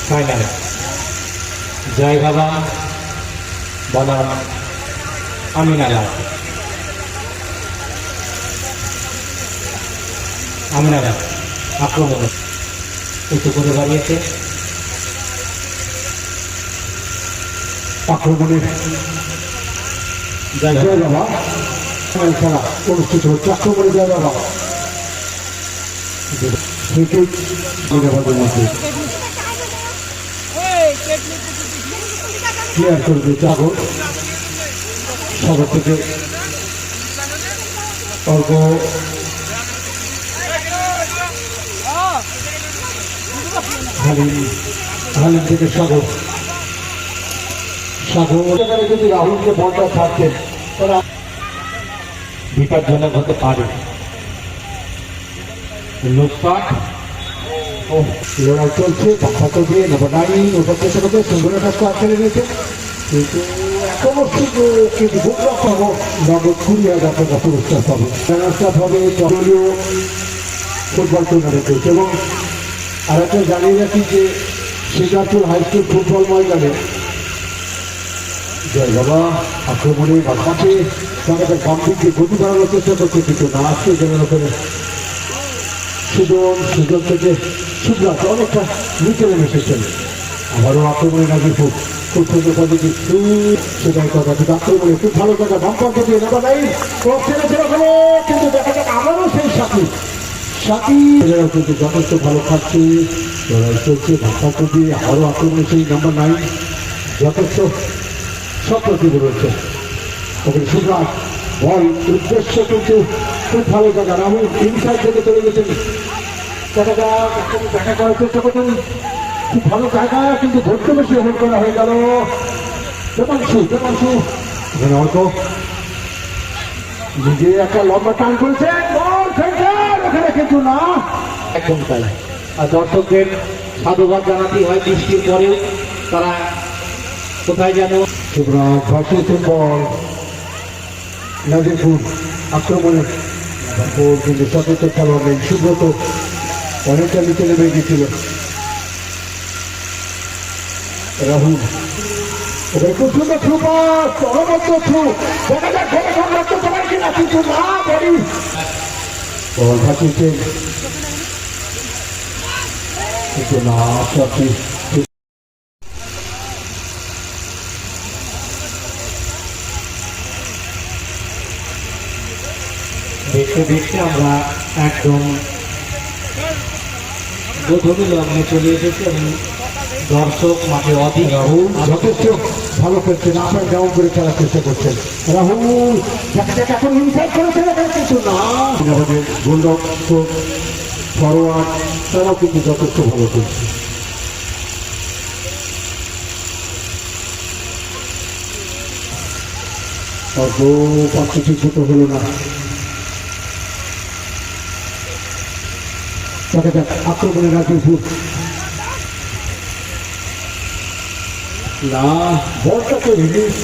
ফাইনালে জয় বাবা বনাম আমিনালা। আমিনালা আক্রমণ উঁচু করে বাড়িয়েছে, আক্রমণের জয় বাবা খেলা অনুষ্ঠিত হচ্ছে। আক্রমণে জয় বাবা ক্লিয়ার করবে জাগর সাগর থেকে অল্প হালিম থেকে সাগর যদি রাহুলকে বলটা ছাড়তেন তারা বিপজ্জনক হতে পারে। লুটপাট ও লড়াই চলছে, পক্ষ দিয়ে নবনারী ওটার চেষ্টা করতে সুন্দর একটা খেলে নিয়েছে, কিন্তু এখনো শুধু কিন্তু নগদ 20,000 টাকা পুরস্কার পাবে। পুরস্কার হবে দলীয় ফুটবল টুর্নামেন্ট চলছে। এবং আর একটা জানিয়ে রাখি যে শিকারপুর হাই স্কুল ফুটবল ময়দানে জয় বাবা আক্রমণে মাঠে তাদের বাম দিকে গতি বাড়ানোর চেষ্টা করছে, কিন্তু না আসছে যেমন ওখানে সুজন থেকে সুব্রাত অনেকটা নিচে নেমে এসেছেন। আবারও আক্রমণে নাজিরপুর খুব সুন্দর পথে কিন্তু সেটাই কথা, কিন্তু আক্রমণে খুব ভালো কথা বাম পথে দিয়ে নেবা নাই হলো, কিন্তু দেখা যাক আবারও সেই সাথী কিন্তু যথেষ্ট ভালো খাচ্ছে, লড়াই চলছে ভাষা দিয়ে আবারও আক্রমণে সেই নাম্বার 9 যথেষ্ট সপ্রতিভ রয়েছে। ওখানে সুব্রাত বল উদ্দেশ্য কিন্তু খুব ভালো জায়গা, রাহুল ইনসাইড থেকে চলে গেছেন, দেখা করার চেষ্টা করছেন, খুব ভালো জায়গা কিন্তু ধরতে বেশি হোল্ড করা হয়ে গেল। দেবাংশু এখানে অল্প নিজে একটা লম্বা টান করেছে, ওখানে কিন্তু না একদম তাই। আর দর্শকদের সাধুবাদ জানাতেই হয়, বৃষ্টির পরেও তারা কোথায় যেন সুব্রাত ভাসিয়েছেন বল নাজিরপুর আক্রমণে কিন্তু সচেত খেলোয়াড় নেই, সুব্রত অনেকটা নিচে নেমে গিয়েছিল। রাহুল ওখানে খুব সুন্দর থ্রু পাস, অনবদ্য থ্রু, দেখা যাক ঘরে ঘর রাখতে পারে কিনা, কিন্তু না বলি বল ভাসিয়েছেন কিন্তু না সত্যি দেখতে দেখতে আমরা একদম গোধূলি লগ্নে চলে এসেছি এবং দর্শক মাঠে অধিক। রাহুল যথেষ্ট ভালো খেলছেন, আপনার যেমন করে খেলার চেষ্টা করছেন। রাহুল এখন ইনসাইড করেছেন, কিছু না আমাদের গোলরক্ষক ফরওয়ার্ড তারাও কিন্তু যথেষ্ট ভালো খেলছে। অল্প পাঁচটি ঠিক মতো হলো না, দেখা যাক আক্রমণে নাজিরপুর না বলটাকে রিলিজ